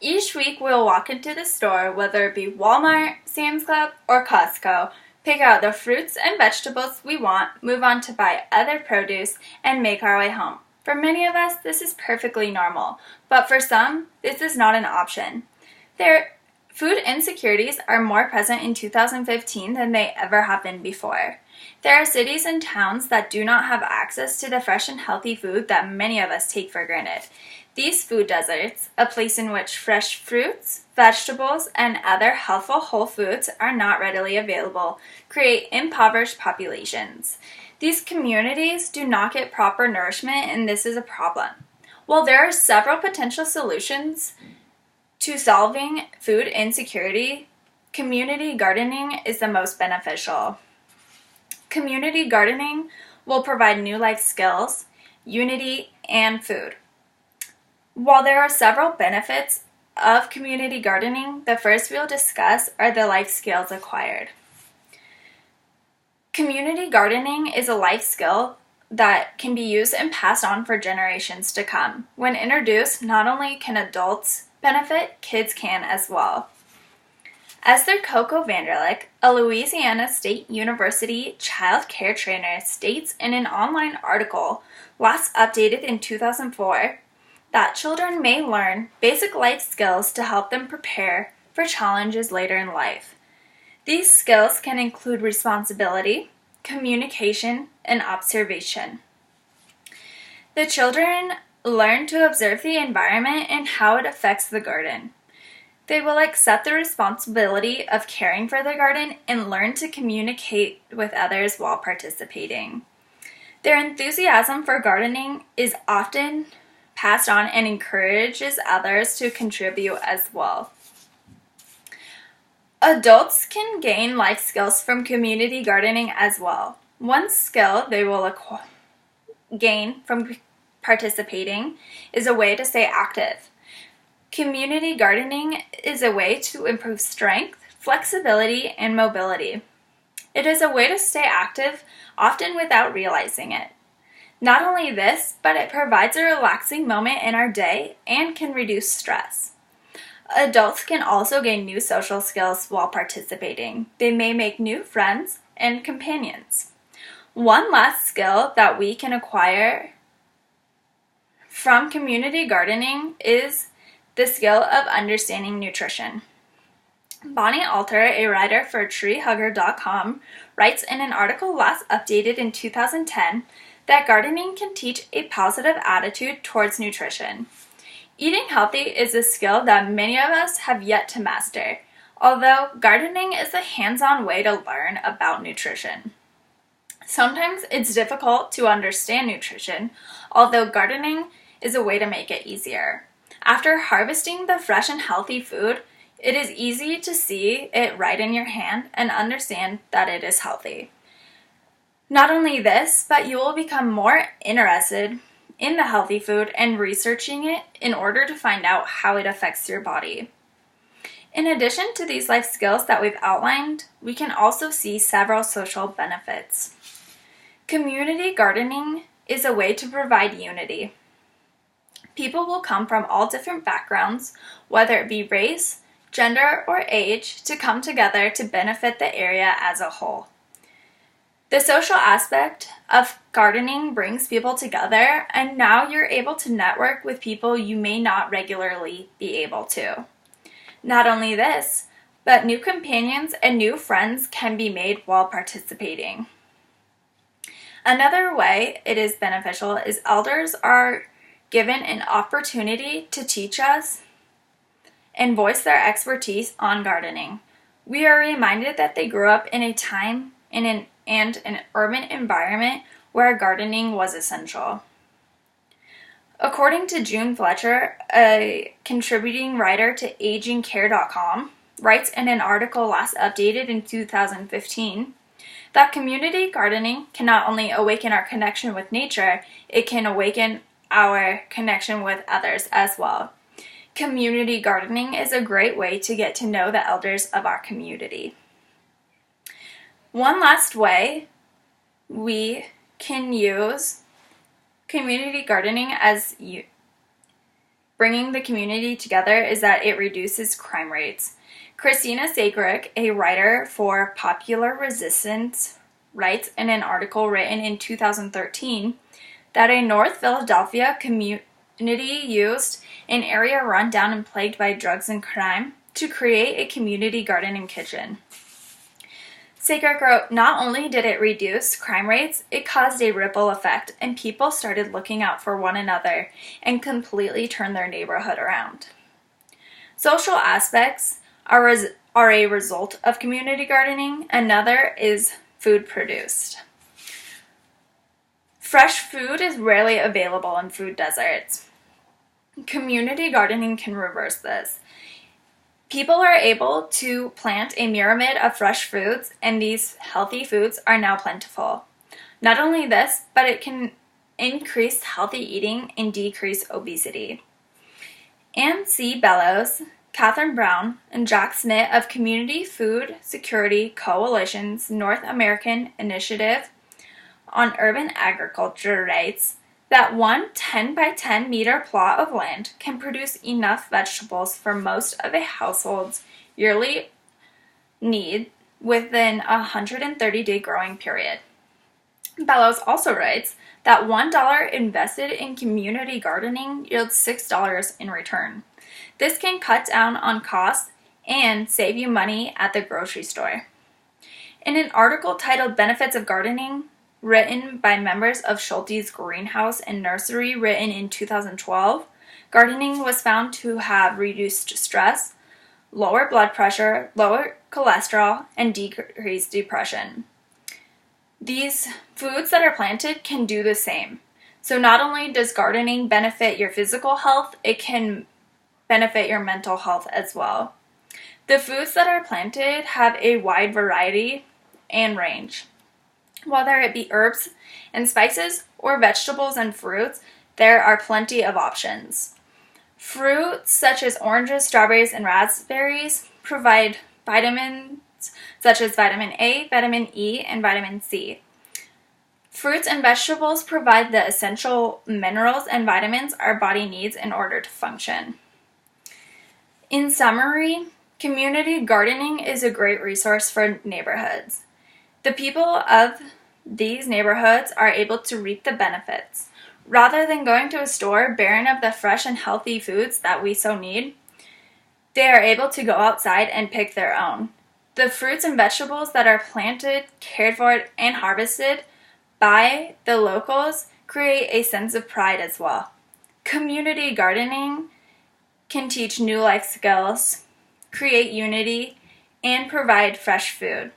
Each week we'll walk into the store, whether it be Walmart, Sam's Club, or Costco, pick out the fruits and vegetables we want, move on to buy other produce, and make our way home. For many of us, this is perfectly normal, but for some, this is not an option. Food insecurities are more present in 2015 than they ever have been before. There are cities and towns that do not have access to the fresh and healthy food that many of us take for granted. These food deserts, a place in which fresh fruits, vegetables, and other healthful whole foods are not readily available, create impoverished populations. These communities do not get proper nourishment, and this is a problem. While there are several potential solutions to solving food insecurity, community gardening is the most beneficial. Community gardening will provide new life skills, unity, and food. While there are several benefits of community gardening, the first we'll discuss are the life skills acquired. Community gardening is a life skill that can be used and passed on for generations to come. When introduced, not only can adults benefit, kids can as well. Esther Coco Vanderlick, a Louisiana State University child care trainer, states in an online article last updated in 2004 that children may learn basic life skills to help them prepare for challenges later in life. These skills can include responsibility, communication, and observation. The children learn to observe the environment and how it affects the garden. They will accept the responsibility of caring for the garden and learn to communicate with others while participating. Their enthusiasm for gardening is often passed on and encourages others to contribute as well. Adults can gain life skills from community gardening as well. One skill they will gain from participating is a way to stay active. Community gardening is a way to improve strength, flexibility, and mobility. It is a way to stay active, often without realizing it. Not only this, but it provides a relaxing moment in our day and can reduce stress. Adults can also gain new social skills while participating. They may make new friends and companions. One last skill that we can acquire from community gardening is the skill of understanding nutrition. Bonnie Alter, a writer for treehugger.com, writes in an article last updated in 2010 that gardening can teach a positive attitude towards nutrition. Eating healthy is a skill that many of us have yet to master, although gardening is a hands-on way to learn about nutrition. Sometimes it's difficult to understand nutrition, although gardening is a way to make it easier. After harvesting the fresh and healthy food, it is easy to see it right in your hand and understand that it is healthy. Not only this, but you will become more interested in the healthy food and researching it in order to find out how it affects your body. In addition to these life skills that we've outlined, we can also see several social benefits. Community gardening is a way to provide unity. People will come from all different backgrounds, whether it be race, gender, or age, to come together to benefit the area as a whole. The social aspect of gardening brings people together, and now you're able to network with people you may not regularly be able to. Not only this, but new companions and new friends can be made while participating. Another way it is beneficial is elders are given an opportunity to teach us and voice their expertise on gardening. We are reminded that they grew up in a time and an urban environment where gardening was essential. According to June Fletcher, a contributing writer to agingcare.com, writes in an article last updated in 2015, that community gardening can not only awaken our connection with nature, it can awaken our connection with others as well. Community gardening is a great way to get to know the elders of our community. One last way we can use community gardening as bringing the community together is that it reduces crime rates. Christina Sagrick, a writer for Popular Resistance, writes in an article written in 2013 that a North Philadelphia community used an area run down and plagued by drugs and crime to create a community garden and kitchen. Sagrick wrote, "Not only did it reduce crime rates, it caused a ripple effect, and people started looking out for one another and completely turned their neighborhood around." Social aspects are a result of community gardening. Another is food produced. Fresh food is rarely available in food deserts. Community gardening can reverse this. People are able to plant a myriad of fresh foods, and these healthy foods are now plentiful. Not only this, but it can increase healthy eating and decrease obesity. Ann C. Bellows, Catherine Brown, and Jack Smith of Community Food Security Coalition's North American Initiative on Urban Agriculture writes that one 10 by 10 meter plot of land can produce enough vegetables for most of a household's yearly need within a 130-day growing period. Bellows also writes that $1 invested in community gardening yields $6 in return. This can cut down on costs and save you money at the grocery store. In an article titled Benefits of Gardening, written by members of Schulte's Greenhouse and Nursery, written in 2012, gardening was found to have reduced stress, lower blood pressure, lower cholesterol, and decreased depression. These foods that are planted can do the same. So not only does gardening benefit your physical health, it can benefit your mental health as well. The foods that are planted have a wide variety and range. Whether it be herbs and spices or vegetables and fruits, there are plenty of options. Fruits such as oranges, strawberries, and raspberries provide vitamins such as vitamin A, vitamin E, and vitamin C. Fruits and vegetables provide the essential minerals and vitamins our body needs in order to function. In summary, community gardening is a great resource for neighborhoods. The people of these neighborhoods are able to reap the benefits. Rather than going to a store barren of the fresh and healthy foods that we so need, they are able to go outside and pick their own. The fruits and vegetables that are planted, cared for, and harvested by the locals create a sense of pride as well. Community gardening can teach new life skills, create unity, and provide fresh food.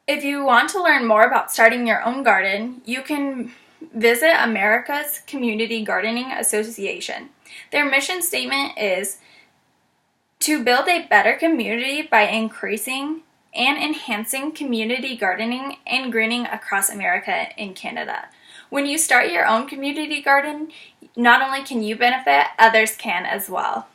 If you want to learn more about starting your own garden, you can visit America's Community Gardening Association. Their mission statement is to build a better community by increasing and enhancing community gardening and greening across America and Canada. When you start your own community garden, not only can you benefit, others can as well.